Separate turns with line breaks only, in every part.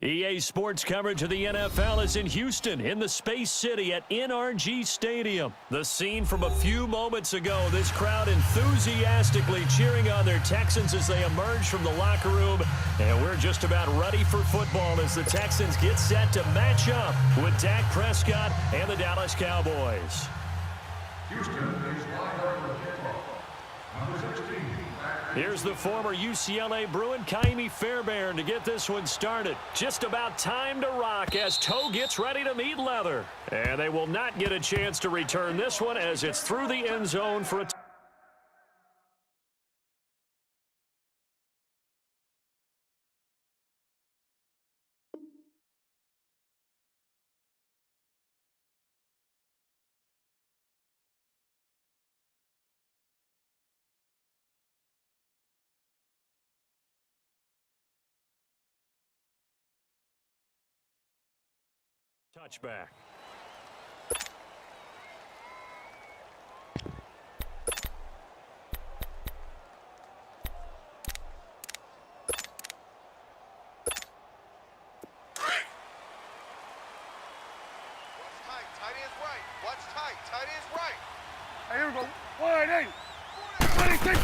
EA Sports coverage of the NFL is in Houston, in the Space City at NRG Stadium. The scene from a few moments ago, this crowd enthusiastically cheering on their Texans as they emerge from the locker room. And we're just about ready for football as the Texans get set to match up with Dak Prescott and the Dallas Cowboys. Houston is lined up for kickoff. Number 16. Here's the former UCLA Bruin, Kaimi Fairbairn, to get this one started. Just about time to rock as toe gets ready to meet leather. And they will not get a chance to return this one as it's through the end zone for a touchback.
Here we go. Wide eight. 26.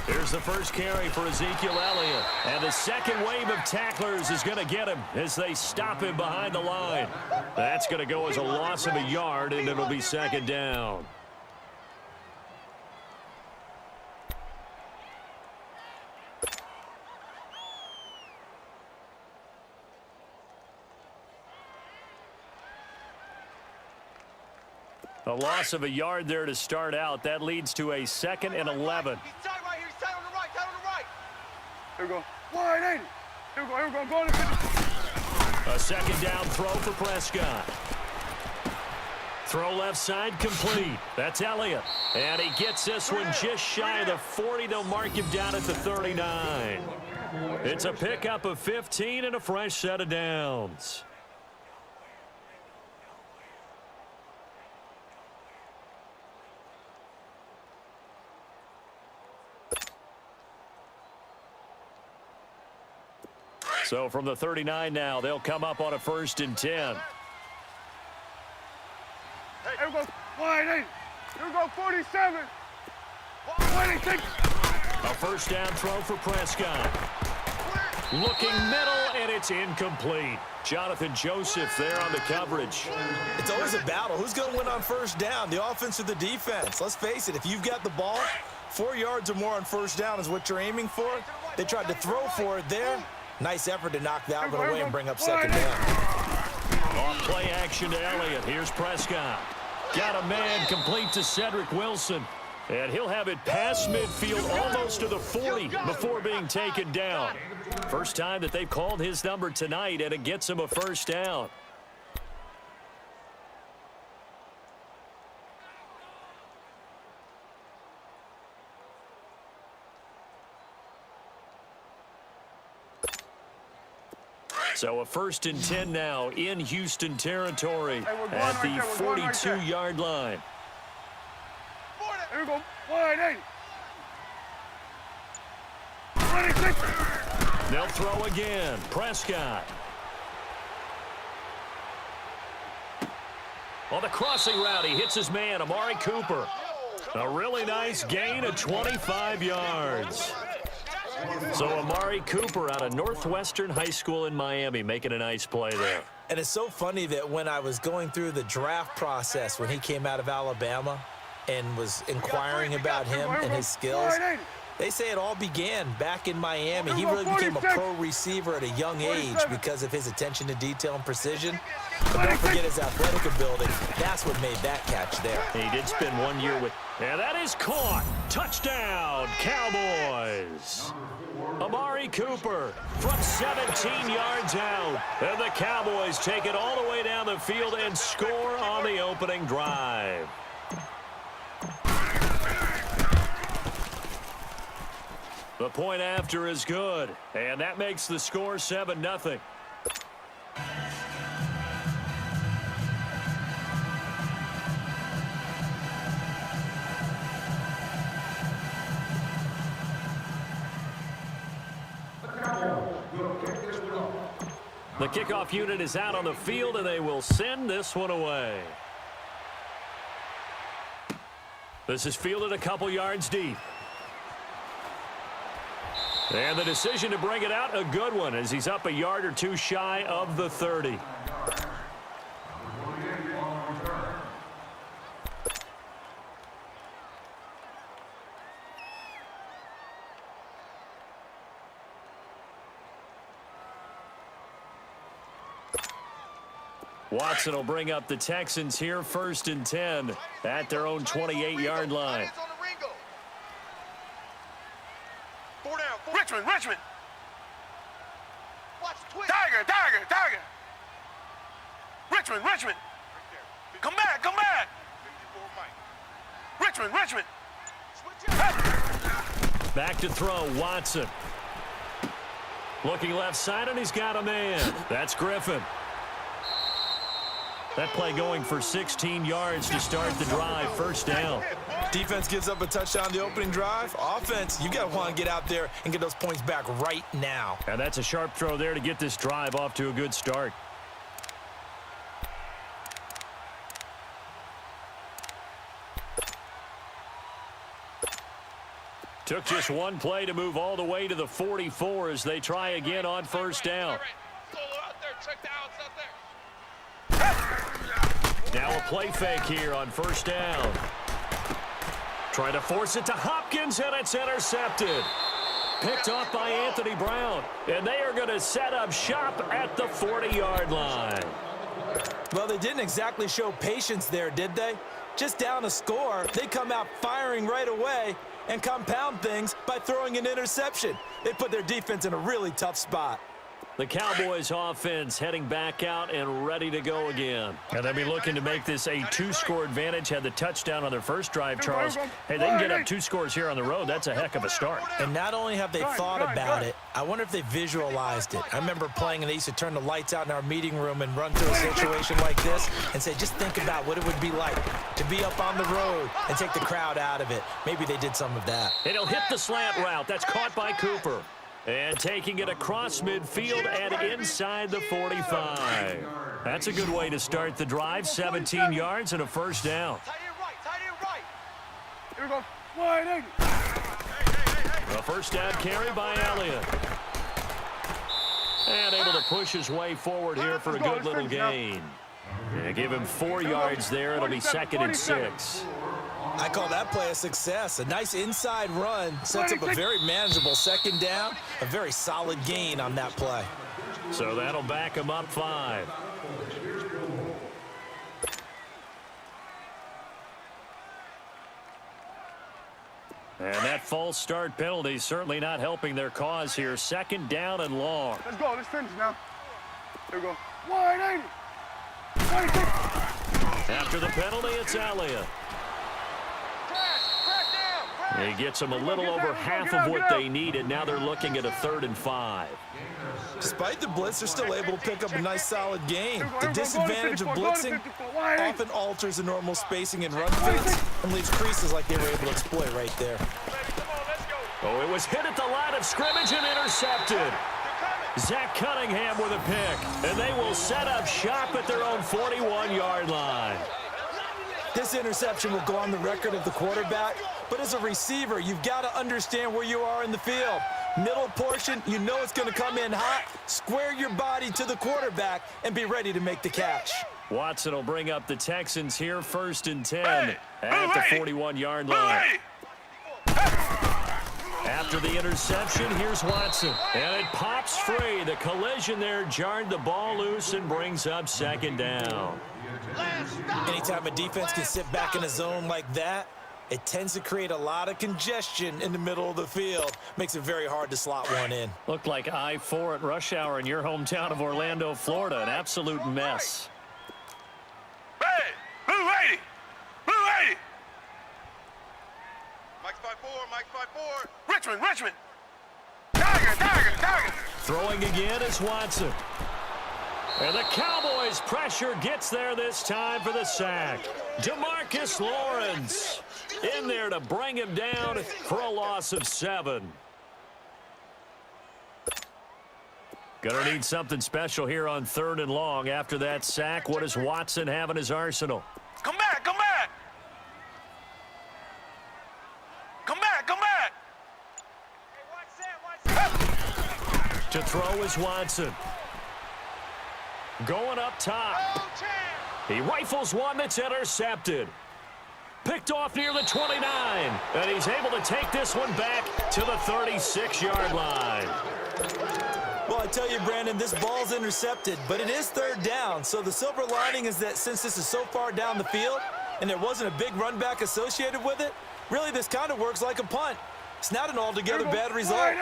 Here's the first carry for Ezekiel Elliott. And the second wave of tacklers is going to get him as they stop him behind the line. That's going to go as a loss of a yard, and it'll be second down. A loss of a yard there to start out. That leads to a 2nd and 11.
He's tight right here. He's tight on the right. Tight on the right. Here we go. Wide 80. Here we go. Here we go. Going to 50.
A second down throw for Prescott. Throw left side complete. That's Elliott. And he gets this one just shy of the 40. They'll mark him down at the 39. It's a pickup of 15 and a fresh set of downs. So from the 39 now, they'll come up on a 1st and 10.
Here we go. Wide 8. Here we go. 47. 26.
A first down throw for Prescott. Looking middle, and it's incomplete. Jonathan Joseph there on the coverage.
It's always a battle. Who's going to win on first down, the offense or the defense? Let's face it, if you've got the ball, 4 yards or more on first down is what you're aiming for. They tried to throw for it there. Nice effort to knock that one away and bring up second down.
Off play action to Elliott. Here's Prescott. Got a man complete to Cedric Wilson. And he'll have it past midfield almost to the 40 before being taken down. First time that they've called his number tonight, and it gets him a first down. So a 1st and 10 now in Houston territory at the 42-yard line.
Here we go. Wide 8. 26.
They'll throw again. Prescott. On the crossing route, he hits his man, Amari Cooper. A really nice gain of 25 yards. So Amari Cooper out of Northwestern High School in Miami making a nice play there.
And it's so funny that when I was going through the draft process when he came out of Alabama and was inquiring about him and his skills, they say it all began back in Miami. He really became a pro receiver at a young age because of his attention to detail and precision. But don't forget his athletic ability. That's what made that catch there.
He did spend 1 year with... And that is caught. Touchdown, Cowboys. Amari Cooper from 17 yards out. And the Cowboys take it all the way down the field and score on the opening drive. The point after is good, and that makes the score 7-0. The kickoff unit is out on the field, and they will send this one away. This is fielded a couple yards deep. And the decision to bring it out, a good one, as he's up a yard or two shy of the 30. Watson will bring up the Texans here, 1st and 10 at their own 28-yard line.
Richmond. Tiger. Richmond. Come back. Richmond.
Back to throw, Watson. Looking left side, and he's got a man. That's Griffin. That play going for 16 yards to start the drive, 1st down.
Defense gives up a touchdown the opening drive. Offense, you got to want to get out there and get those points back right now.
And that's a sharp throw there to get this drive off to a good start. Took just one play to move all the way to the 44 as they try again on 1st down. Now a play fake here on 1st down. Trying to force it to Hopkins, and it's intercepted. Picked off by Anthony Brown. And they are going to set up shop at the 40-yard line.
Well, they didn't exactly show patience there, did they? Just down a score, they come out firing right away and compound things by throwing an interception. They put their defense in a really tough spot.
The Cowboys offense heading back out and ready to go again. And they'll be looking to make this a 2-score advantage. Had the touchdown on their first drive, Charles. Hey, they can get up 2 scores here on the road. That's a heck of a start.
And not only have they thought about it, I wonder if they visualized it. I remember playing and they used to turn the lights out in our meeting room and run through a situation like this and say, just think about what it would be like to be up on the road and take the crowd out of it. Maybe they did some of that.
It'll hit the slant route. That's caught by Cooper. And taking it across midfield and inside the 45. That's a good way to start the drive. 17 yards and a 1st down.
Tight end right. Here we go. Wide 80.
A 1st down carry by Elliott. And able to push his way forward here for a good little gain. And give him 4 yards there. It'll be 2nd and 6.
I call that play a success. A nice inside run sets up a very manageable 2nd down. A very solid gain on that play.
So that'll back him up 5. And that false start penalty certainly not helping their cause here. 2nd down and long.
Let's go. Let's finish now. Here we go. Wide 80.
After the penalty, it's Elliott. He gets them a little over half of what they needed. Now they're looking at a 3rd and 5.
Despite the blitz, they're still able to pick up a nice solid gain. The disadvantage of blitzing often alters the normal spacing and run fits and leaves creases like they were able to exploit right there.
Oh, it was hit at the line of scrimmage and intercepted. Zach Cunningham with a pick, and they will set up shop at their own 41-yard line.
This interception will go on the record of the quarterback, but as a receiver, you've got to understand where you are in the field. Middle portion, you know it's going to come in hot. Square your body to the quarterback and be ready to make the catch.
Watson will bring up the Texans here, 1st and 10 at the 41-yard line. After the interception, here's Watson. And it pops free. The collision there jarred the ball loose and brings up 2nd down.
Anytime a defense can sit back in a zone like that, it tends to create a lot of congestion in the middle of the field. Makes it very hard to slot one in.
Looked like I-4 at rush hour in your hometown of Orlando, Florida. An absolute mess.
Hey, blue 80. Blue 80. Mike's 5-4. Richmond. Tiger.
Throwing again is Watson. And the Cowboys' pressure gets there this time for the sack. DeMarcus Lawrence in there to bring him down for a loss of 7. Gonna need something special here on 3rd and long. After that sack, what does Watson have in his arsenal?
Come back, come back. Come back, come back.
To throw is Watson. Going up top. He rifles one that's intercepted. Picked off near the 29. And he's able to take this one back to the 36-yard line.
Well, I tell you, Brandon, this ball's intercepted, but it is 3rd down. So the silver lining is that since this is so far down the field and there wasn't a big run back associated with it, really this kind of works like a punt. It's not an altogether bad result.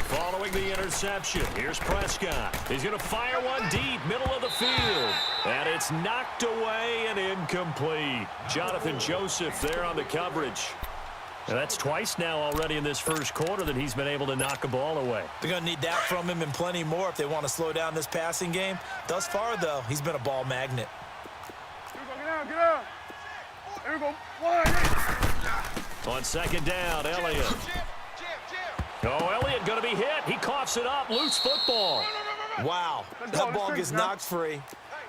Following the interception, here's Prescott. He's going to fire one deep, middle of the field. And it's knocked away and incomplete. Jonathan Joseph there on the coverage. And that's twice now already in this first quarter that he's been able to knock a ball away.
They're going to need that from him and plenty more if they want to slow down this passing game. Thus far, though, he's been a ball magnet.
Here we go, get out, get out. Here we go, wide.
On 2nd down, Elliott. Oh, Elliott going to be hit. He coughs it up. Loose football.
Wow, that ball gets knocked free,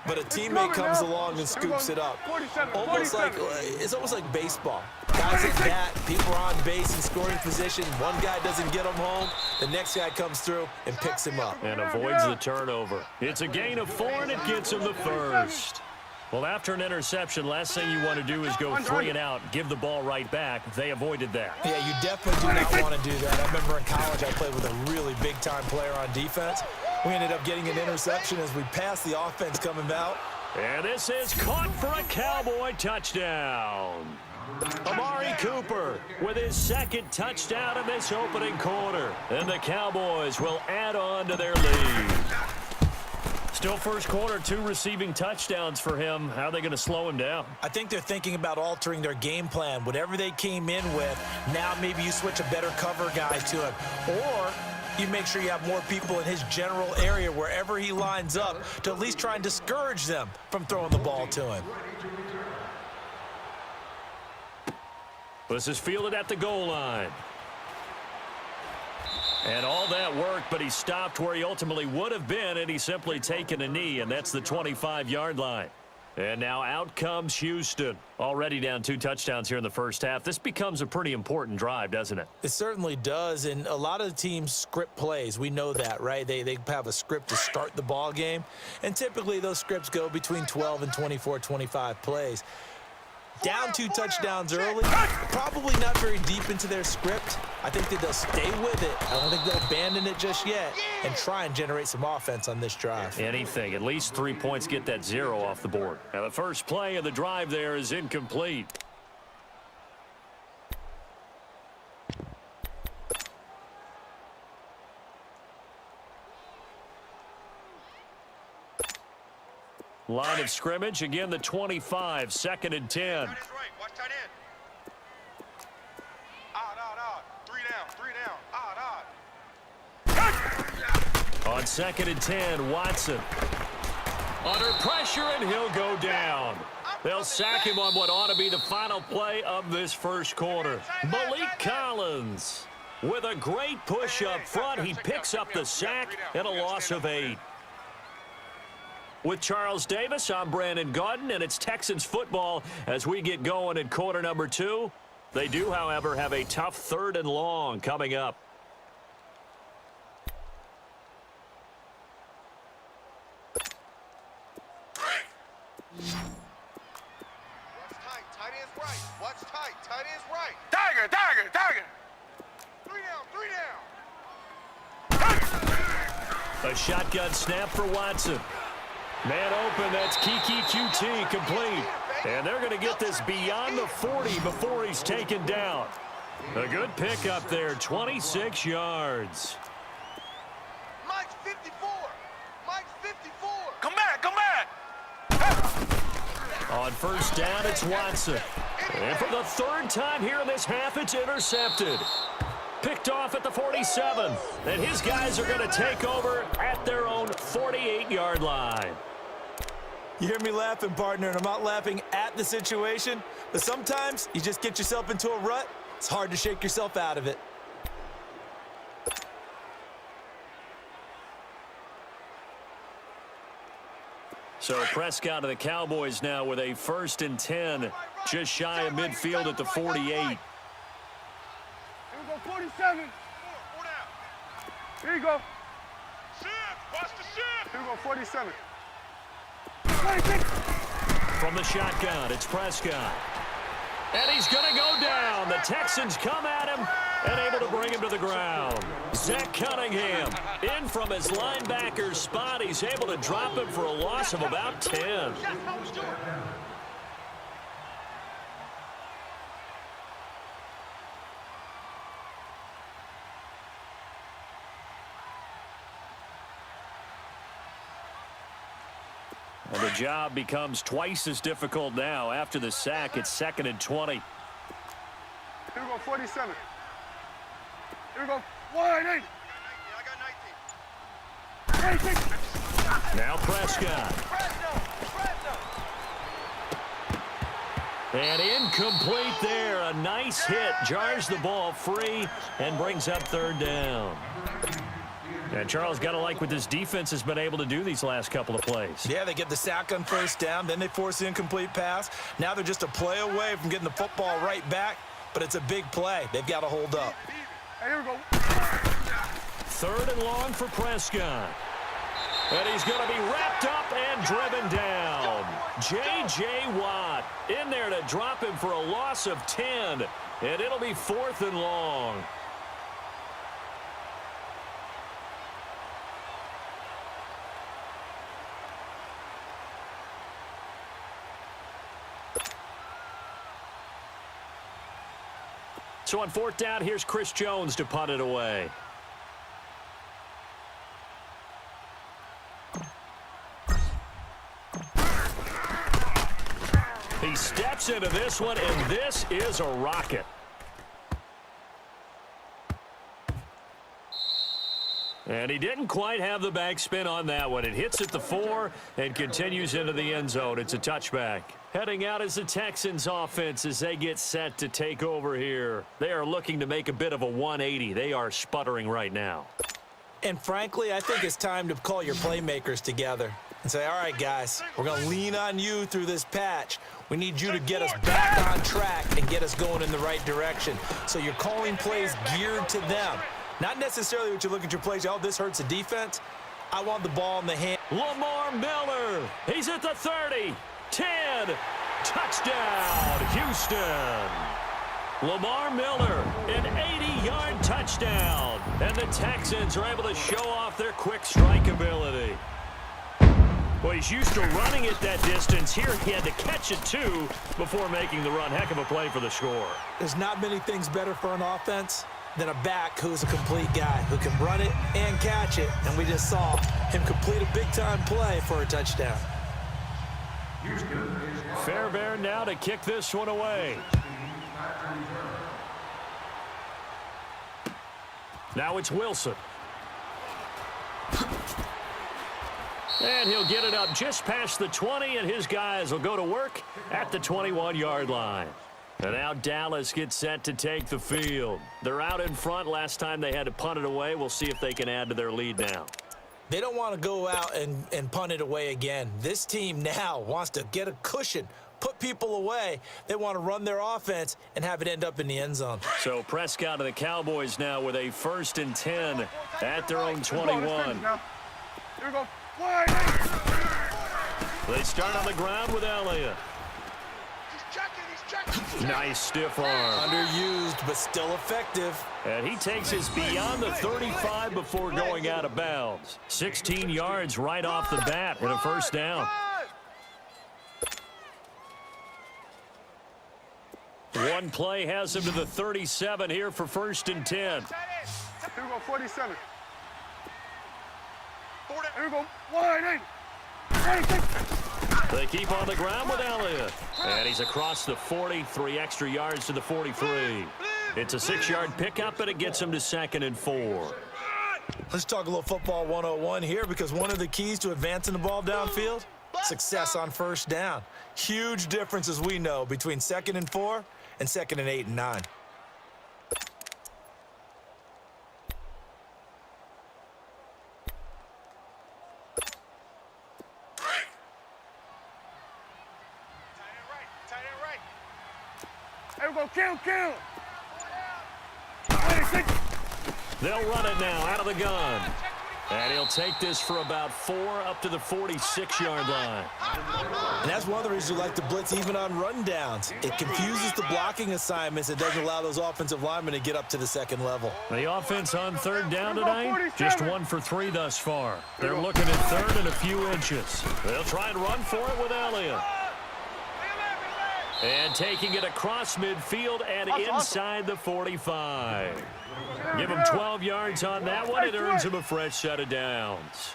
but a teammate comes along and scoops it up. It's almost like baseball. Guys at bat, people are on base in scoring position. One guy doesn't get him home. The next guy comes through and picks him up.
And avoids the turnover. It's a gain of 4, and it gets him the first. Well, after an interception, last thing you want to do is go 3 and out, give the ball right back. They avoided that.
Yeah, you definitely do not want to do that. I remember in college I played with a really big-time player on defense. We ended up getting an interception as we passed the offense coming out.
And this is caught for a Cowboy touchdown. Amari Cooper with his 2nd touchdown in this opening quarter. And the Cowboys will add on to their lead. Still first quarter, 2 receiving touchdowns for him. How are they going to slow him down?
I think they're thinking about altering their game plan. Whatever they came in with, now maybe you switch a better cover guy to him. Or you make sure you have more people in his general area wherever he lines up to at least try and discourage them from throwing the ball to him.
This is fielded at the goal line. And all that work, but he stopped where he ultimately would have been, and he's simply taken a knee, and that's the 25-yard line. And now out comes Houston. Already down 2 touchdowns here in the first half. This becomes a pretty important drive, doesn't it?
It certainly does, and a lot of the teams script plays. We know that, right? They have a script to start the ball game, and typically those scripts go between 12 and 24, 25 plays. Down 2 touchdowns early, probably not very deep into their script. I think that they'll stay with it. I don't think they'll abandon it just yet and try and generate some offense on this drive.
Anything. At least 3 points, get that 0 off the board. Now the first play of the drive there is incomplete. Line of scrimmage, again the 25, 2nd and 10.
Watch tight end. Odd. 3 down. Odd.
On 2nd and 10, Watson. Under pressure, and he'll go down. They'll sack him on what ought to be the final play of this first quarter. Malik Collins with a great push up front. He picks up the sack and a loss of 8. With Charles Davis, I'm Brandon Gaudin, and it's Texans football as we get going in quarter number 2. They do, however, have a tough 3rd and long coming up.
Watch tight. Tight end's right. Watch tight. Tight end's right. Tiger. 3 down.
A shotgun snap for Watson. Man open, that's Kiki QT complete. And they're going to get this beyond the 40 before he's taken down. A good pick up there, 26 yards.
Mike's 54. Come back.
On first down, it's Watson. And for the 3rd time here in this half, it's intercepted. Picked off at the 47. And his guys are going to take over at their own 48-yard line.
You hear me laughing, partner, and I'm not laughing at the situation, but sometimes you just get yourself into a rut. It's hard to shake yourself out of it.
So Prescott of the Cowboys now with a 1st and 10, just shy of midfield at the 48.
Here we go, 47. Here you go. Watch the shift. Here we go, 47. 26.
From the shotgun, it's Prescott. And he's going to go down. The Texans come at him and able to bring him to the ground. Zach Cunningham in from his linebacker spot. He's able to drop him for a loss of about 10. And the job becomes twice as difficult now. After the sack, it's 2nd and 20.
Here we go, 47. Here we go, wide 80. I got 19. 26.
Now Prescott. And incomplete there. A nice hit. Jars the ball free and brings up 3rd down. And Charles, got to like what this defense has been able to do these last couple of plays.
Yeah, they get the sack on 1st down, then they force the incomplete pass. Now they're just a play away from getting the football right back, but it's a big play. They've got to hold up.
Hey, here we go.
3rd and long for Prescott. And he's going to be wrapped up and driven down. J.J. Watt in there to drop him for a loss of 10. And it'll be 4th and long. So on 4th down, here's Chris Jones to punt it away. He steps into this one, and this is a rocket. And he didn't quite have the backspin on that one. It hits at the 4 and continues into the end zone. It's a touchback. Heading out is the Texans offense as they get set to take over here. They are looking to make a bit of a 180. They are sputtering right now.
And frankly, I think it's time to call your playmakers together and say, all right, guys, we're going to lean on you through this patch. We need you to get us back on track and get us going in the right direction. So you're calling plays geared to them. Not necessarily what you look at your plays, oh, this hurts the defense. I want the ball in the hand.
Lamar Miller, he's at the 30, 10, touchdown, Houston. Lamar Miller, an 80-yard touchdown. And the Texans are able to show off their quick strike ability. Well, he's used to running it that distance. Here he had to catch it, too, before making the run. Heck of a play for the score.
There's not many things better for an offense than a back who's a complete guy who can run it and catch it. And we just saw him complete a big-time play for a touchdown.
Fairbairn now to kick this one away. Now it's Wilson. And he'll get it up just past the 20, and his guys will go to work at the 21-yard line. And now Dallas gets set to take the field. They're out in front. Last time they had to punt it away. We'll see if they can add to their lead now.
They don't want to go out and punt it away again. This team now wants to get a cushion, put people away. They want to run their offense and have it end up in the end zone.
So Prescott of the Cowboys now with a 1st and 10 at their own 21.
Here we go.
They start on the ground with Elliott. Nice stiff arm.
Underused, but still effective.
And he takes us beyond the 35 before going out of bounds. 16 yards right off the bat and a 1st down. One play has him to the 37 here for 1st and 10.
Here we go, 47. Here we go, wide 80.
They keep on the ground with Elliott. And he's across the 40, 3 extra yards to the 43. It's a 6-yard pickup, and it gets him to 2nd and 4.
Let's talk a little football 101 here, because one of the keys to advancing the ball downfield, success on 1st down. Huge difference, as we know, between 2nd and 4 and 2nd and 8 and 9.
Kill.
They'll run it now out of the gun. And he'll take this for about 4 up to the 46-yard line.
And that's one of the reasons you like to blitz even on rundowns. It confuses the blocking assignments. It doesn't allow those offensive linemen to get up to the second level.
The offense on third down tonight, just 1 for 3 thus far. They're looking at third and a few inches. They'll try and run for it with Elliott. And taking it across midfield and inside the 45. Give him 12 yards on that one. It earns him a fresh set of downs.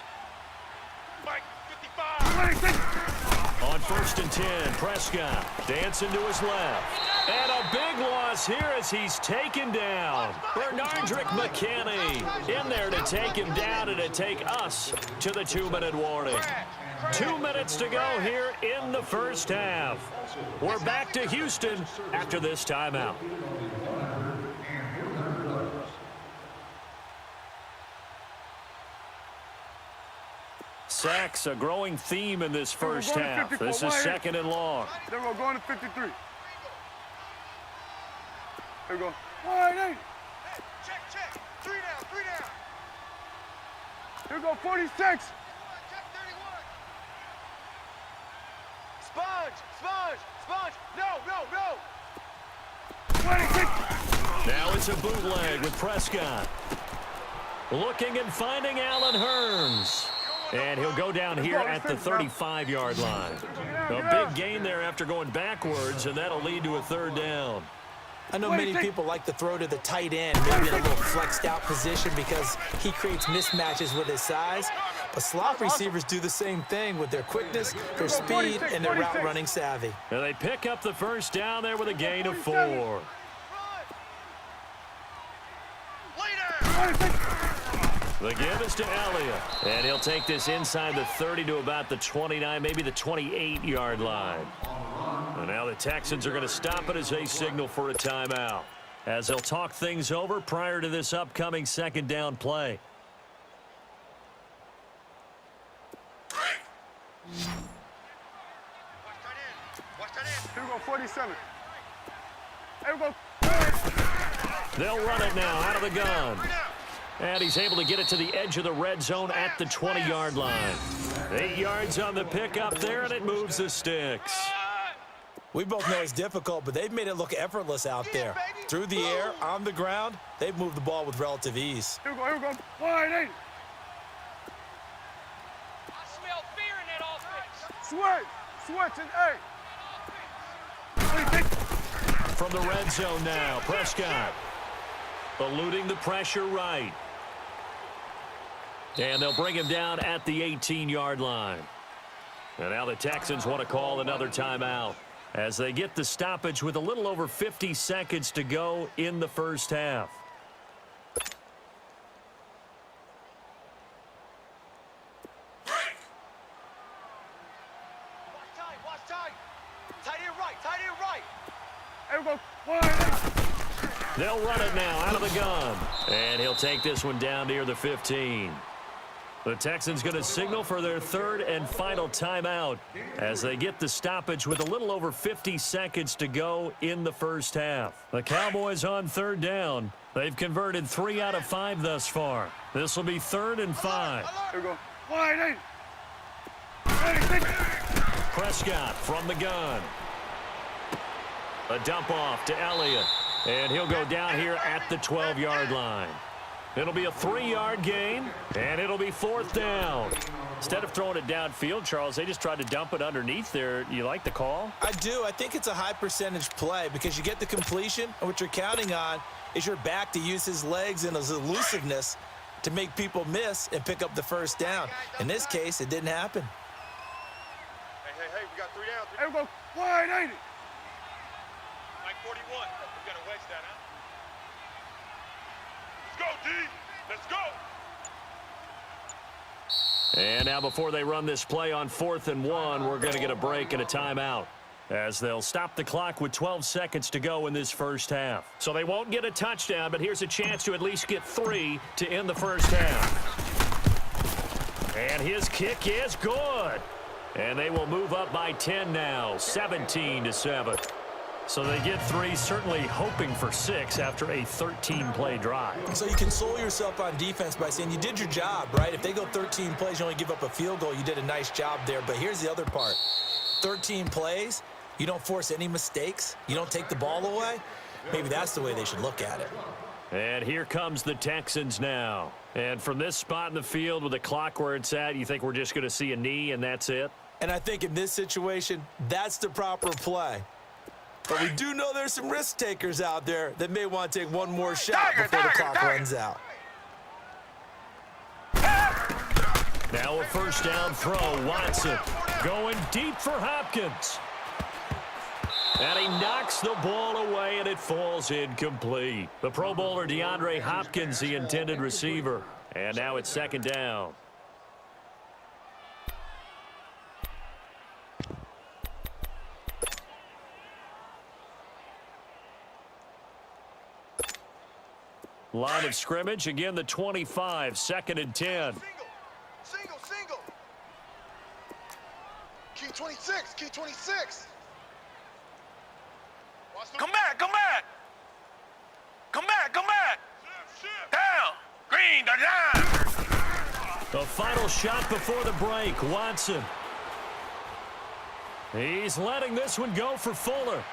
On 1st and 10, Prescott dancing to his left. And a big loss here as he's taken down. Bernardrick McKinney in there to take him down and to take us to the 2-minute warning. 2 minutes to go here in the first half. We're back to Houston after this timeout. Sacks, a growing theme in this first half. This is 2nd and long.
Then we're going to 53. Here we go. Wide 80. Check. 3 down. Here we go, 46. Check 31. Sponge. No. 26.
Now it's a bootleg with Prescott. Looking and finding Allen Hurns. And he'll go down here at the 35-yard line. A big gain there after going backwards, and that'll lead to a 3rd down.
I know many people like to throw to the tight end, maybe in a little flexed out position because he creates mismatches with his size. But slot receivers do the same thing with their quickness, their speed, and their route running savvy.
And they pick up the first down there with a gain of 4. The give is to Elliott. And he'll take this inside the 30 to about the 29, maybe the 28-yard line. And now the Texans are going to stop it as they signal for a timeout, as they'll talk things over prior to this upcoming 2nd down play.
Here we go, 47. Here we go.
They'll run it now out of the gun. And he's able to get it to the edge of the red zone at the 20-yard line. 8 yards on the pickup there, and it moves the sticks.
We both know it's difficult, but they've made it look effortless out there. Through the air, on the ground, they've moved the ball with relative ease.
Here we go. Wide 80.
I smell fear in that offense.
Switch and 8.
From the red zone now, Prescott eluding the pressure right. And they'll bring him down at the 18-yard line. And now the Texans want to call another timeout as they get the stoppage with a little over 50 seconds to go in the first half.
Watch tight. Tight end right. Here we go. Wide 80.
They'll run it now out of the gun. And he'll take this one down near the 15. The Texans going to signal for their 3rd and final timeout as they get the stoppage with a little over 50 seconds to go in the first half. The Cowboys on 3rd down. They've converted 3 out of 5 thus far. This will be 3rd and 5.
Here we go. Wide 80.
Prescott from the gun. A dump off to Elliott. And he'll go down here at the 12-yard line. It'll be a 3-yard gain, and it'll be 4th down. Instead of throwing it downfield, Charles, they just tried to dump it underneath there. You like the call?
I do. I think it's a high-percentage play because you get the completion, and what you're counting on is your back to use his legs and his elusiveness to make people miss and pick up the first down. In this case, it didn't happen.
Hey, we got 3 down. Here we go. Wide 80.
Like 41. We got to wedge that, huh?
Let's go, D. Let's go.
And now before they run this play on 4th and 1, we're going to get a break and a timeout as they'll stop the clock with 12 seconds to go in this first half. So they won't get a touchdown, but here's a chance to at least get 3 to end the first half. And his kick is good. And they will move up by 10 now, 17-7. So they get 3, certainly hoping for 6 after a 13-play drive.
So you console yourself on defense by saying you did your job, right? If they go 13 plays, you only give up a field goal, you did a nice job there. But here's the other part. 13 plays, you don't force any mistakes, you don't take the ball away. Maybe that's the way they should look at it.
And here comes the Texans now. And from this spot in the field with the clock where it's at, you think we're just going to see a knee and that's it?
And I think in this situation, that's the proper play. But we do know there's some risk takers out there that may want to take one more shot before the clock runs out.
Now a first down throw. Watson going deep for Hopkins. And he knocks the ball away, and it falls incomplete. The Pro Bowler DeAndre Hopkins, the intended receiver. And now it's second down. Line of scrimmage, again the 25, second and 10.
Single. Key 26, key 26.
Come back. Down. Green, the line.
The final shot before the break, Watson. He's letting this one go for Fuller.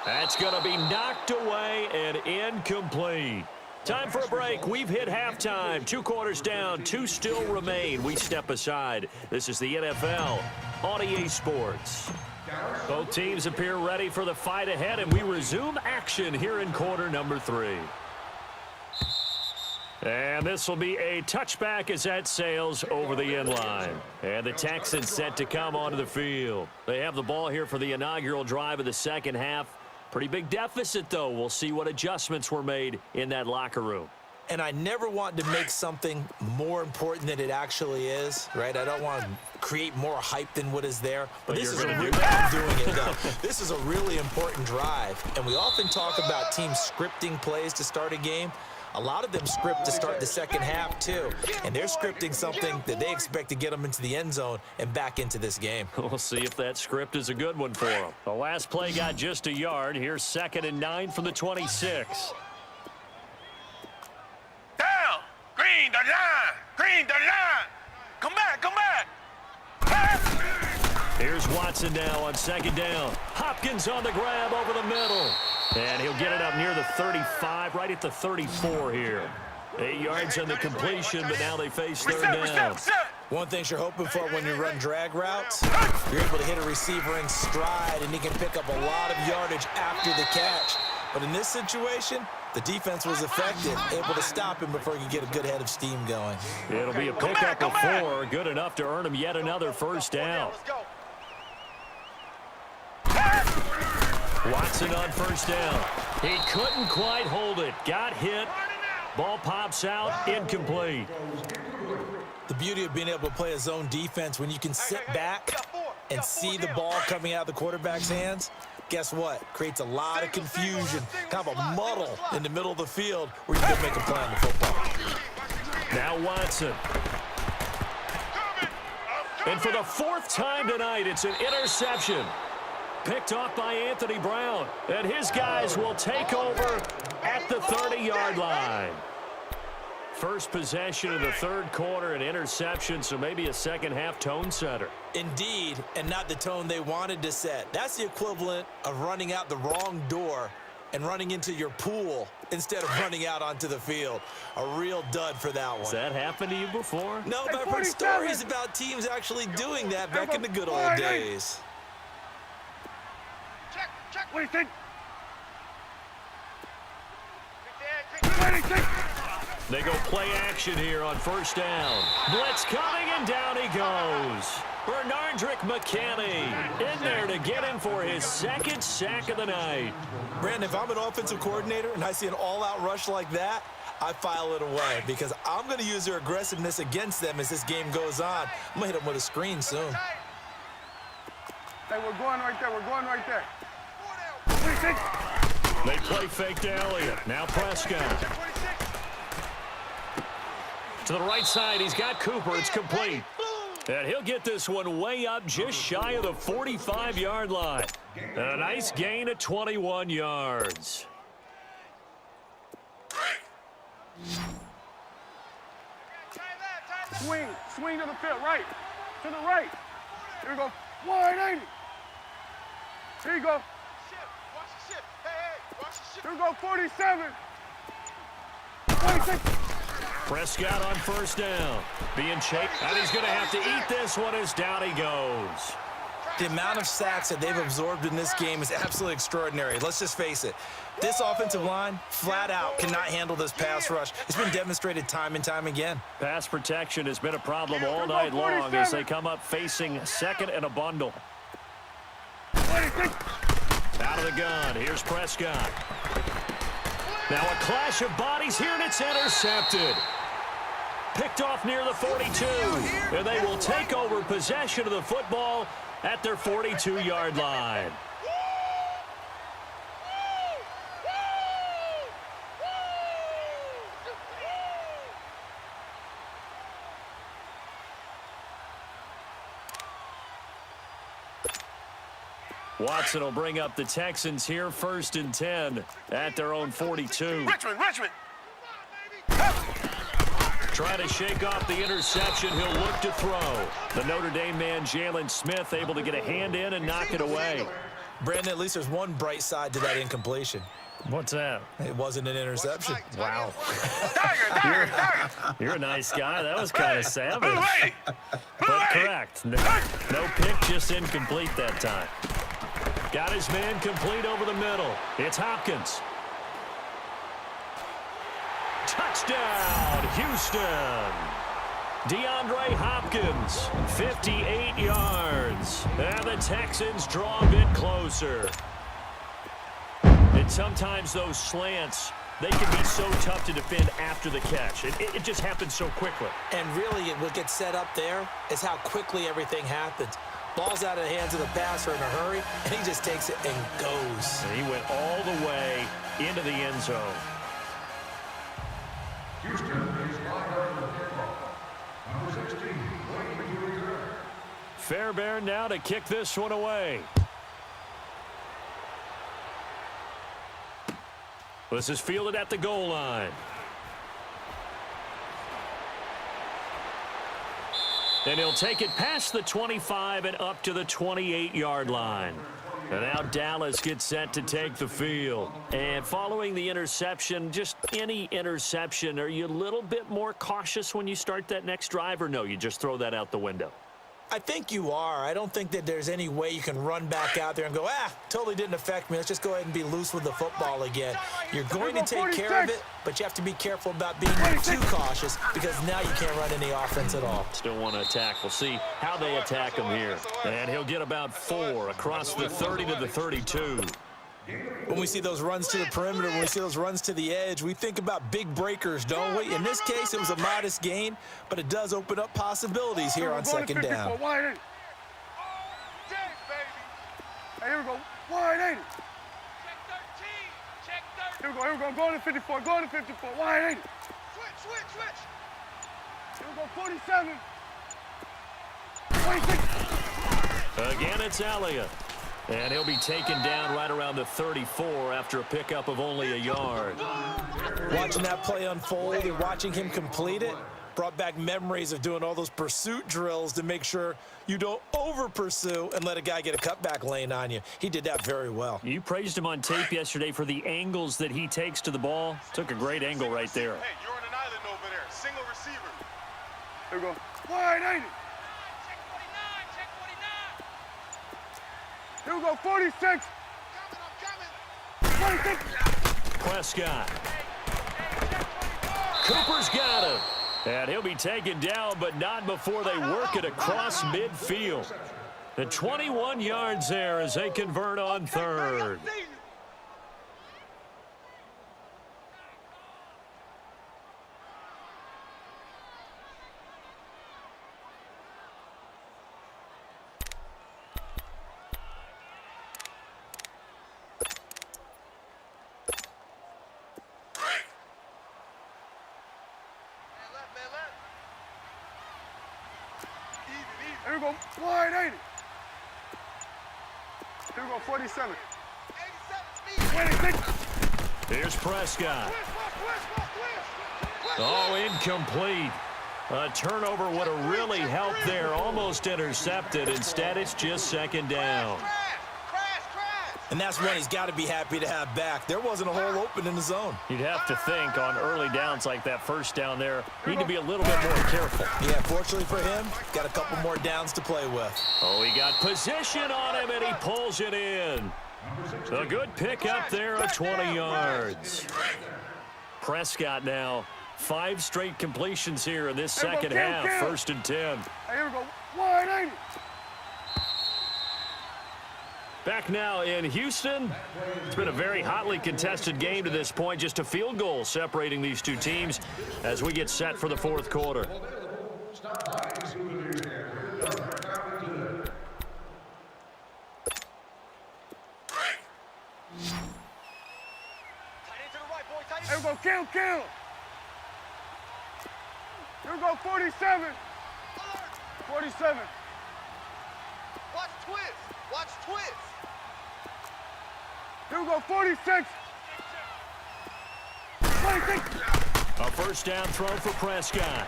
That's going to be knocked away and incomplete. Time for a break. We've hit halftime. 2 quarters down. 2 still remain. We step aside. This is the NFL on EA Sports. Both teams appear ready for the fight ahead, and we resume action here in quarter number 3. And this will be a touchback as that sails over the end line. And the Texans set to come onto the field. They have the ball here for the inaugural drive of the second half. Pretty big deficit, though. We'll see what adjustments were made in that locker room.
And I never want to make something more important than it actually is, right? I don't want to create more hype than what is there. But this is I'm doing it, though. This is a really important drive. And we often talk about teams scripting plays to start a game. A lot of them script to start the second half, too. And they're scripting something that they expect to get them into the end zone and back into this game.
We'll see if that script is a good one for them. The last play got just a yard. Here's second and 9 from the 26.
Down. Green, the line. Come back.
Here's Watson now on second down. Hopkins on the grab over the middle. And he'll get it up near the 35, right at the 34 here. 8 yards on the completion, but now they face third down.
One thing you're hoping for when you run drag routes, you're able to hit a receiver in stride, and he can pick up a lot of yardage after the catch. But in this situation, the defense was effective, able to stop him before he could get a good head of steam going.
It'll be a pickup of 4, good enough to earn him yet another first down. Watson on first down. He couldn't quite hold it. Got hit. Ball pops out. Incomplete.
The beauty of being able to play a zone defense when you can sit back and see the ball coming out of the quarterback's hands, guess what? Creates a lot of confusion, kind of a muddle in the middle of the field where you can make a play on the football.
Now Watson. And for the 4th time tonight, it's an interception. Picked off by Anthony Brown. And his guys will take over at the 30-yard line. First possession of the third quarter, an interception, so maybe a second-half tone setter.
Indeed, and not the tone they wanted to set. That's the equivalent of running out the wrong door and running into your pool instead of running out onto the field. A real dud for that one.
Has that happened to you before?
No, but I've heard stories about teams actually doing that back in the good old days.
Check, what do you think?
They go play action here on first down. Blitz coming, and down he goes. Bernardrick McKinney in there to get him for his 2nd sack of the night.
Brandon, if I'm an offensive coordinator and I see an all-out rush like that, I file it away because I'm going to use their aggressiveness against them as this game goes on. I'm going to hit them with a screen soon.
Hey, we're going right there. What do you think?
They play fake to Elliott. Now Prescott. To the right side, he's got Cooper. It's complete. And he'll get this one way up just shy of the 45-yard line. A nice gain of 21 yards.
Swing to the field, right. To the right. Here we go. 180. Here you go.
Watch the ship. Hey, watch the ship.
Here we go. 47. 26.
Prescott on first down. Being chased, and he's going to have to eat this one as down he goes.
The amount of sacks that they've absorbed in this game is absolutely extraordinary. Let's just face it. This offensive line, flat out, cannot handle this pass rush. It's been demonstrated time and time again.
Pass protection has been a problem all night long as they come up facing second and a bundle.
26.
Out of the gun. Here's Prescott. Now a clash of bodies here, and it's intercepted. Picked off near the 42. And they will take over possession of the football at their 42-yard line. Watson will bring up the Texans here, 1st and 10 at their own 42.
Richmond.
Trying to shake off the interception. He'll look to throw. The Notre Dame man, Jalen Smith, able to get a hand in and knock it away.
Brandon, at least there's one bright side to that incompletion.
What's that?
It wasn't an interception.
Wow.
Tiger.
You're a nice guy. That was kind of savage. But correct. No pick, just incomplete that time. Got his man complete over the middle. It's Hopkins. Touchdown, Houston. DeAndre Hopkins, 58 yards. And the Texans draw a bit closer. And sometimes those slants, they can be so tough to defend after the catch. It just happens so quickly.
And really, what gets set up there is how quickly everything happens. Ball's out of the hands of the passer in a hurry, and he just takes it and goes.
And he went all the way into the end zone.
Houston is lined up for the kickoff. Number 16, waiting to return.
Fairbairn now to kick this one away. This is fielded at the goal line. And he'll take it past the 25 and up to the 28-yard line. And now Dallas gets set to take the field. And following the interception, just any interception, are you a little bit more cautious when you start that next drive, or no, you just throw that out the window?
I think you are. I don't think that there's any way you can run back out there and go, totally didn't affect me. Let's just go ahead and be loose with the football again. You're going to take care of it, but you have to be careful about being too cautious because now you can't run any offense at all.
Still want to attack. We'll see how they attack him here. And he'll get about 4 across the 30 to the 32.
When we see those runs to the perimeter, when we see those runs to the edge, we think about big breakers, don't we? In this case, it was a modest gain, but it does open up possibilities here on second down.
Hey, here we go. 180.
Check 13.
Here we go. Going to 54. 180.
Switch.
Here we go. 47. 26.
Again, it's Elliott. And he'll be taken down right around the 34 after a pickup of only a yard.
Watching that play unfold and watching him complete it brought back memories of doing all those pursuit drills to make sure you don't over-pursue and let a guy get a cutback lane on you. He did that very well.
You praised him on tape yesterday for the angles that he takes to the ball. Took a great angle right there.
Hey, you're on an island over there. Single receiver.
Here we go. 180. Here we go. 46.
I'm coming.
26.
Prescott. Cooper's got him. And he'll be taken down, but not before they work it across midfield. The 21 yards there as they convert on third.
Here we go. 180. Here we go, 47. 86.
Here's Prescott. Oh, incomplete. A turnover would have really helped there. Almost intercepted. Instead, it's just second down.
And that's one he's got to be happy to have back. There wasn't a hole open in the zone.
You'd have to think on early downs like that first down there, need to be a little bit more careful.
Yeah, fortunately for him, got a couple more downs to play with.
Oh, he got position on him, and he pulls it in. A good pickup there of 20 yards. Prescott now, 5 straight completions here in this second half. First and 10.
Hey, here we go. 180.
Back now in Houston. It's been a very hotly contested game to this point. Just a field goal separating these two teams as we get set for the fourth quarter.
Here we go, kill. Here we go, 47. 47.
Watch twist.
Here we go, 46. 26.
A first down throw for Prescott.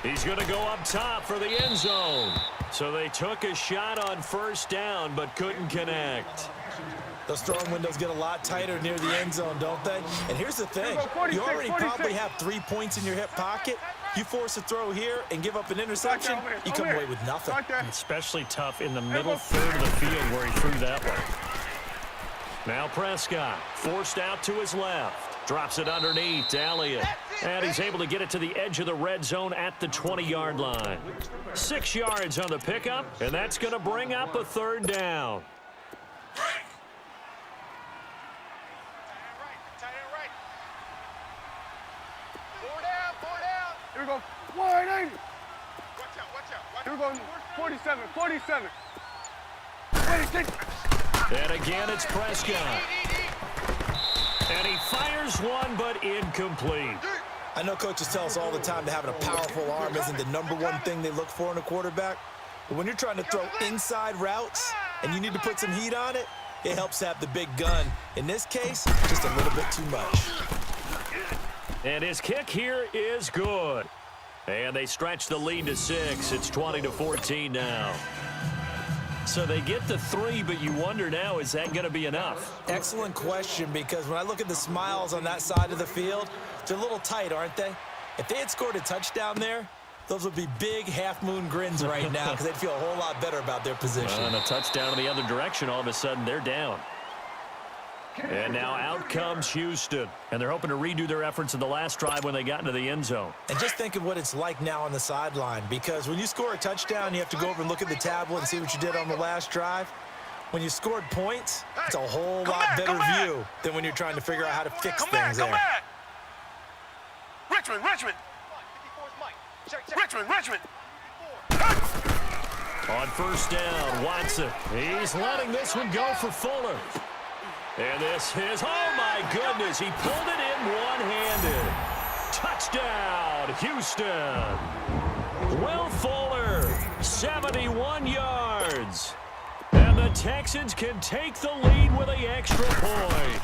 He's going to go up top for the end zone. So they took a shot on first down but couldn't connect.
Those throwing windows get a lot tighter near the end zone, don't they? And here's the thing. You already probably have 3 points in your hip pocket. You force a throw here and give up an interception, you come away with nothing.
Especially tough in the middle third of the field where he threw that one. Now Prescott forced out to his left. Drops it underneath to Elliott. And he's able to get it to the edge of the red zone at the 20-yard line. 6 yards on the pickup, and that's going to bring up a third down.
Here we go, 180. Here we go, 47. 26.
And again, it's Prescott. And he fires one, but incomplete.
I know coaches tell us all the time that having a powerful arm isn't the #1 thing they look for in a quarterback. But when you're trying to throw inside routes and you need to put some heat on it, it helps to have the big gun. In this case, just a little bit too much.
And his kick here is good. And they stretch the lead to 6. It's 20-14 now. So they get the 3, but you wonder now, is that going to be enough?
Excellent question, because when I look at the smiles on that side of the field, they're a little tight, aren't they? If they had scored a touchdown there, those would be big half-moon grins right now because they'd feel a whole lot better about their position.
And a touchdown in the other direction, all of a sudden they're down. And now out comes Houston. And they're hoping to redo their efforts in the last drive when they got into the end zone.
And just think of what it's like now on the sideline, because when you score a touchdown, you have to go over and look at the tablet and see what you did on the last drive. When you scored points, it's a whole lot better view than when you're trying to figure out how to fix things there.
Richmond.
On first down, Watson. He's letting this one go for Fuller. And this is, oh my goodness, he pulled it in one-handed. Touchdown, Houston. Will Fuller, 71 yards. And the Texans can take the lead with an extra point.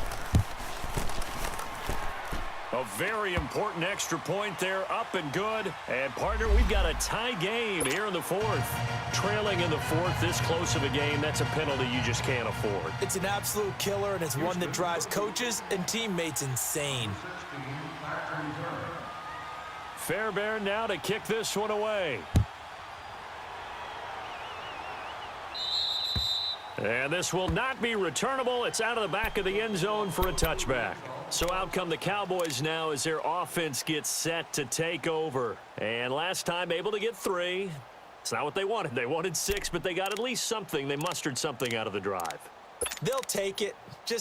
A very important extra point there, up and good. And, partner, we've got a tie game here in the fourth. Trailing in the fourth, this close of a game, that's a penalty you just can't afford.
It's an absolute killer, and it's one that drives coaches and teammates insane.
Fairbairn now to kick this one away. And this will not be returnable. It's out of the back of the end zone for a touchback. So out come the Cowboys now as their offense gets set to take over. And last time able to get 3. It's not what they wanted. They wanted 6, but they got at least something. They mustered something out of the drive.
They'll take it.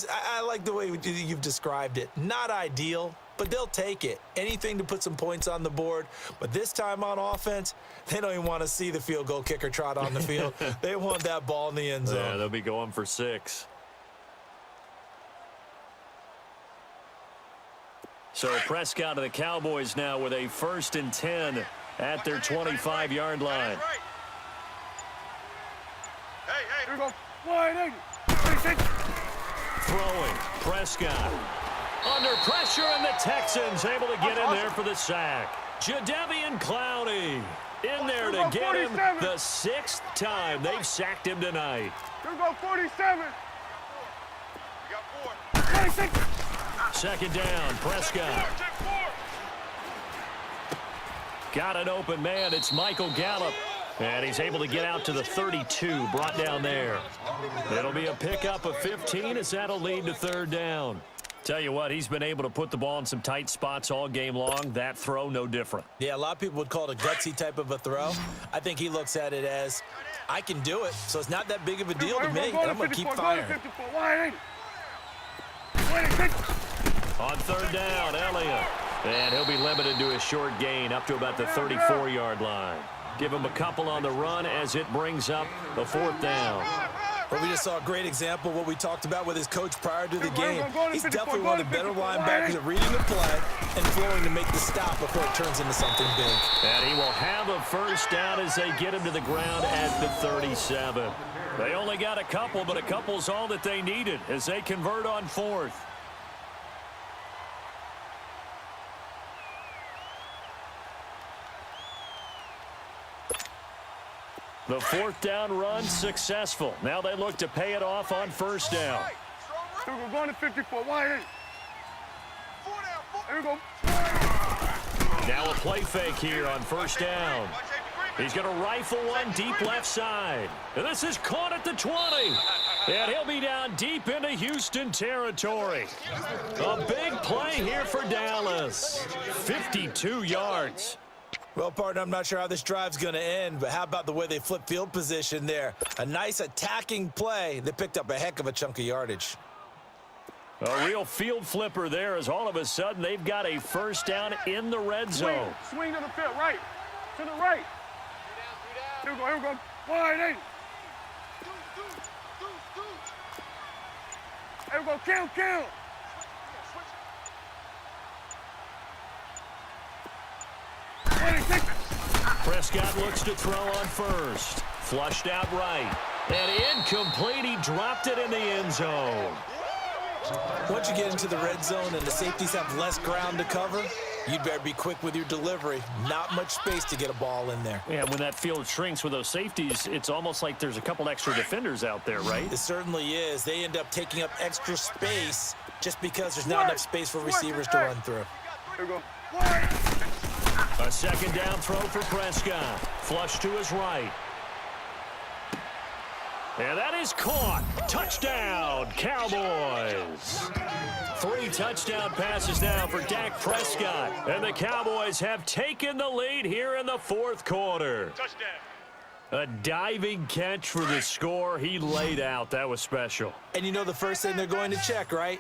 I like the way you've described it. Not ideal, but they'll take it. Anything to put some points on the board. But this time on offense, they don't even want to see the field goal kicker trot on the field. They want that ball in the end zone.
Yeah, they'll be going for 6. So Prescott of the Cowboys now with a 1st and 10 at their 25-yard line.
Here we go, 180.
Throwing. Prescott. Under pressure, and the Texans able to get in there for the sack. Jadeveon Clowney in there to get him the 6th time they've sacked him tonight.
Here go 47.
You got 4.
26.
Second down, Prescott.
Check 4.
Got an open man. It's Michael Gallup. And he's able to get out to the 32, brought down there. It'll be a pickup of 15 as that'll lead to 3rd down. Tell you what, he's been able to put the ball in some tight spots all game long. That throw, no different.
Yeah, a lot of people would call it a gutsy type of a throw. I think he looks at it as, I can do it, so it's not that big of a deal to me, and I'm going to keep firing.
On 3rd down, Elliott. And he'll be limited to a short gain up to about the 34-yard line. Give him a couple on the run as it brings up the 4th down.
Well, we just saw a great example of what we talked about with his coach prior to the game. He's definitely one of the better linebackers at reading the play and flowing to make the stop before it turns into something big.
And he will have a 1st down as they get him to the ground at the 37. They only got a couple, but a couple's all that they needed as they convert on 4th. The 4th down run successful. Now they look to pay it off on 1st down.
Here we go, going to 54. Wide 8. Here we go.
Now a play fake here on 1st down. He's going to rifle one deep left side. And this is caught at the 20. And he'll be down deep into Houston territory. A big play here for Dallas. 52 yards.
Well, partner, I'm not sure how this drive's going to end, but how about the way they flip field position there? A nice attacking play that picked up a heck of a chunk of yardage.
A real field flipper there as all of a sudden they've got a 1st down in the red zone.
Swing to the field, right. To the right. Here we go, here we go. Wide 8. Here we go, count.
Prescott looks to throw on 1st. Flushed out right. And incomplete. He dropped it in the end zone.
Once you get into the red zone and the safeties have less ground to cover, you'd better be quick with your delivery. Not much space to get a ball in there.
Yeah, when that field shrinks with those safeties, it's almost like there's a couple extra defenders out there, right?
It certainly is. They end up taking up extra space just because there's not enough space for receivers to run through.
Here we go.
A 2nd down throw for Prescott. Flush to his right. And that is caught. Touchdown, Cowboys. 3 touchdown passes now for Dak Prescott. And the Cowboys have taken the lead here in the 4th quarter.
Touchdown.
A diving catch for the score. He laid out. That was special.
And you know the first thing they're going to check, right?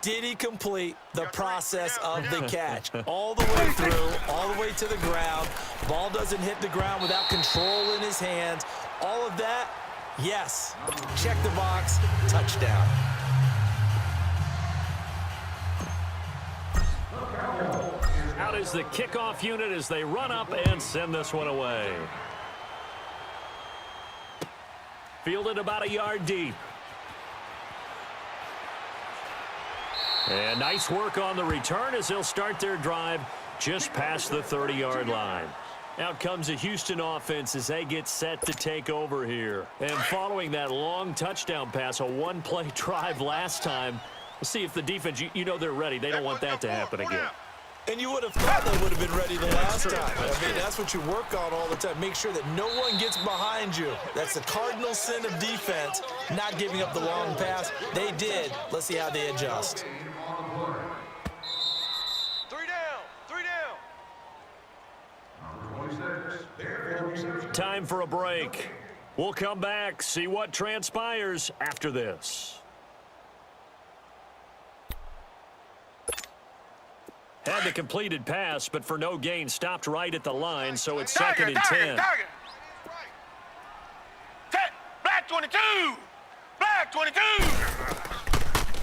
Did he complete the process of the catch? All the way through, all the way to the ground. Ball doesn't hit the ground without control in his hands. All of that, yes. Check the box, touchdown.
Out is the kickoff unit as they run up and send this one away. Fielded about a yard deep. And nice work on the return as they'll start their drive just past the 30-yard line. Out comes the Houston offense as they get set to take over here. And following that long touchdown pass, a 1-play drive last time, we'll see if the defense, you know they're ready. They don't want that to happen again.
And you would have thought they would have been ready the last time. I mean, that's what you work on all the time. Make sure that no one gets behind you. That's the cardinal sin of defense, not giving up the long pass. They did. Let's see how they adjust.
3 down.
Time for a break. We'll come back, see what transpires after this. Had the completed pass, but for no gain, stopped right at the line, so it's 2nd and 10.
Black 22! Black 22!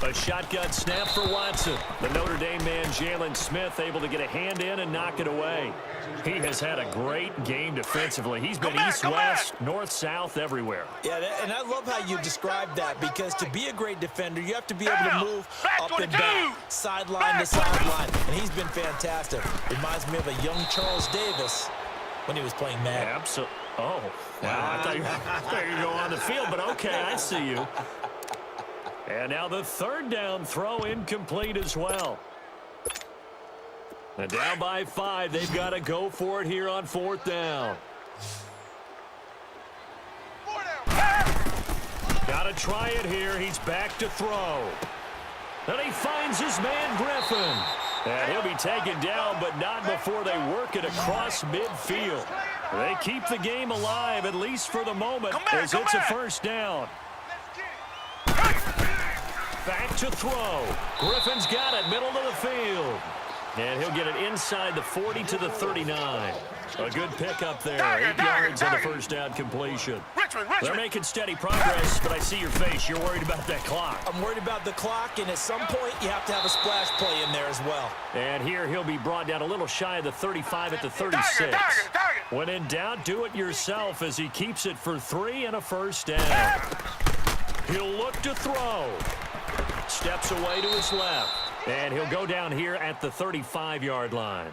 A shotgun snap for Watson. The Notre Dame man, Jalen Smith, able to get a hand in and knock it away. He has had a great game defensively. He's been east-west, north-south, everywhere.
Yeah, and I love how you described that, because to be a great defender, you have to be able to move up and back, sideline to sideline, and he's been fantastic. Reminds me of a young Charles Davis when he was playing Madden.
Absolutely. Oh, wow. I thought you were going on the field, but okay, I see you. And now the third down throw incomplete as well. And down by 5, they've got to go for it here on 4th down. Got to try it here. He's back to throw. And he finds his man Griffin. And he'll be taken down, but not before they work it across midfield. They keep the game alive, at least for the moment, as it's a first down. Back to throw. Griffin's got it, middle of the field. And he'll get it inside the 40 to the 39. A good pickup there. 8 yards on the first down completion. They're making steady progress, but I see your face. You're worried about that clock.
I'm worried about the clock, and at some point, you have to have a splash play in there as well.
And here he'll be brought down a little shy of the 35 at the 36. When in doubt, do it yourself as he keeps it for 3 and a first down. He'll look to throw. Steps away to his left. And he'll go down here at the 35-yard line.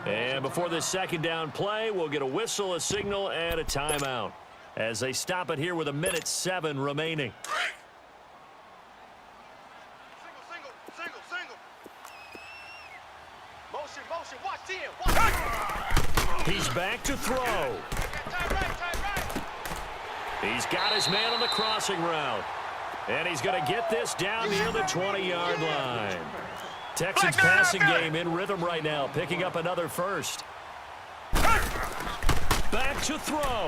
And before this second down play, we'll get a whistle, a signal, and a timeout as they stop it here with 1:07 remaining.
Single. Motion. Watch in.
He's back to throw. He's got his man on the crossing route. And he's going to get this down near the 20-yard line. Texans passing game in rhythm right now, picking up another first. Back to throw.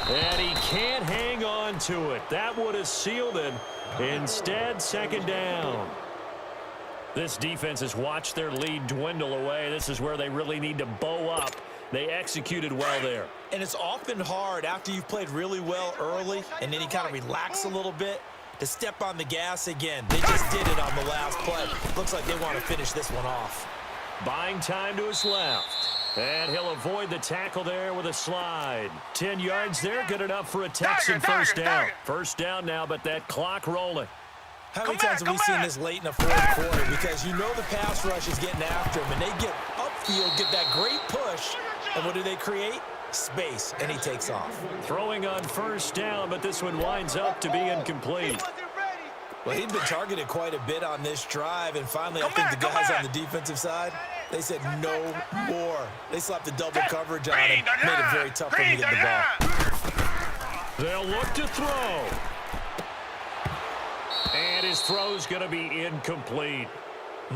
And he can't hang on to it. That would have sealed it. Instead, second down. This defense has watched their lead dwindle away. This is where they really need to bow up. They executed well there.
And it's often hard after you've played really well early and then you kind of relax a little bit to step on the gas again. They just did it on the last play. Looks like they want to finish this one off.
Buying time to his left. And he'll avoid the tackle there with a slide. 10 yards there, good enough for a Texan first down. First down now, but that clock rolling.
How many times have we seen this late in the fourth quarter? Because you know the pass rush is getting after him, and they get upfield, get that great push, and what do they create? Space, and he takes off.
Throwing on first down, but this one winds up to be incomplete.
Well, he'd been targeted quite a bit on this drive, and finally I think the guys on the defensive side, they said no more. They slapped the double coverage on him, made it very tough for him to get the ball.
They'll look to throw. And his throw's going to be incomplete.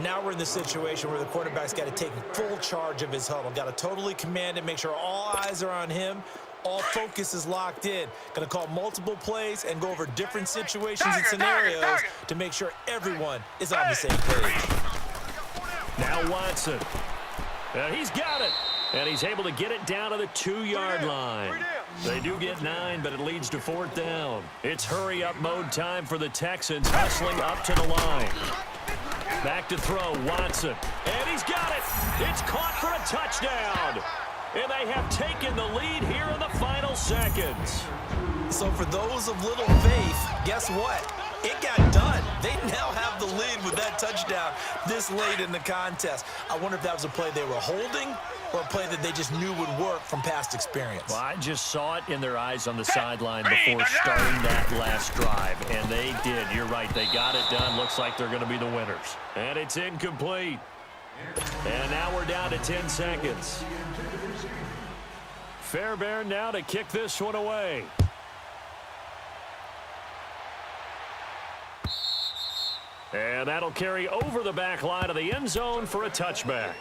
Now we're in the situation where the quarterback's got to take full charge of his huddle. Got to totally command it, make sure all eyes are on him. All focus is locked in. Going to call multiple plays and go over different situations and scenarios to make sure everyone is on the same page.
Now Watson. And he's got it. And he's able to get it down to the 2-yard line. They do get 9, but it leads to 4th down. It's hurry-up mode time for the Texans, hustling up to the line. Back to throw, Watson. And he's got it. It's caught for a touchdown. And they have taken the lead here in the final seconds.
So for those of little faith, guess what? It got done. They now have the lead with that touchdown this late in the contest. I wonder if that was a play they were holding or a play that they just knew would work from past experience.
Well, I just saw it in their eyes on the sideline before starting that last drive, and they did. You're right. They got it done. Looks like they're going to be the winners. And it's incomplete. And now we're down to 10 seconds. Fairbairn now to kick this one away. And that'll carry over the back line of the end zone for a touchback.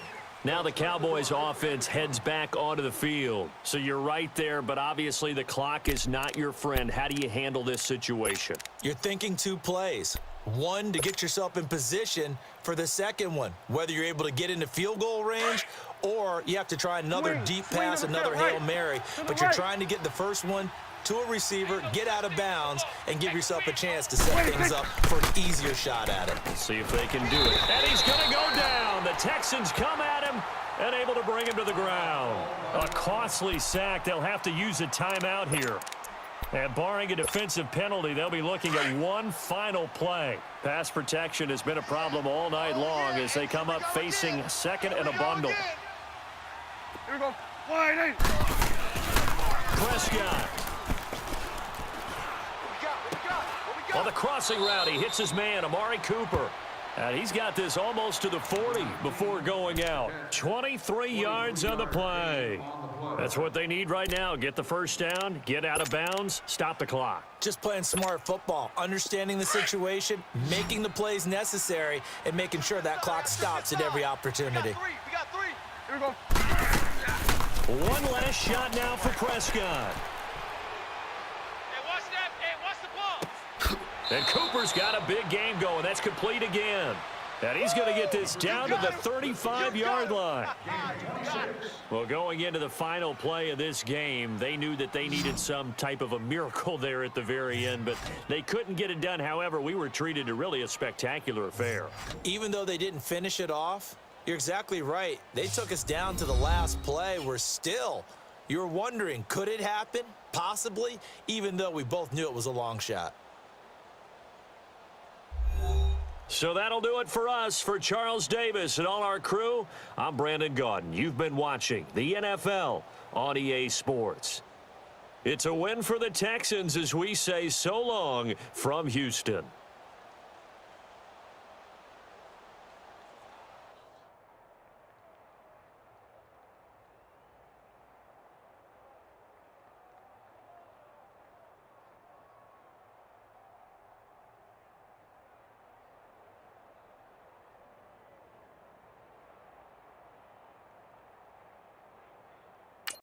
Now the Cowboys offense heads back onto the field. So you're right there, but obviously the clock is not your friend. How do you handle this situation?
You're thinking 2 plays. One, to get yourself in position for the second one, whether you're able to get into field goal range or you have to try another deep pass, another Hail Mary. But you're trying to get the first one to a receiver, get out of bounds, and give yourself a chance to set things up for an easier shot at it.
Let's see if they can do it. And he's going to go down. The Texans come at him and able to bring him to the ground. A costly sack. They'll have to use a timeout here. And barring a defensive penalty, they'll be looking at one final play. Pass protection has been a problem all night long as they come up facing second and a bundle.
Here we go. Wide eight.
Prescott. On the crossing route, he hits his man, Amari Cooper. And he's got this almost to the 40 before going out. 23 yards on the play. That's what they need right now. Get the first down, get out of bounds, stop the clock.
Just playing smart football, understanding the situation, making the plays necessary, and making sure that clock stops at every opportunity.
We got three. Here we go.
One last shot now for Prescott.
Hey, watch that. Hey, watch the ball.
And Cooper's got a big game going. That's complete again. And he's going to get this down to the 35-yard line. Well, going into the final play of this game, they knew that they needed some type of a miracle there at the very end, but they couldn't get it done. However, we were treated to really a spectacular affair.
Even though they didn't finish it off, you're exactly right. They took us down to the last play. You're wondering, could it happen? Possibly, even though we both knew it was a long shot.
So that'll do it for us. For Charles Davis and all our crew, I'm Brandon Gaudin. You've been watching the NFL on EA Sports. It's a win for the Texans as we say so long from Houston.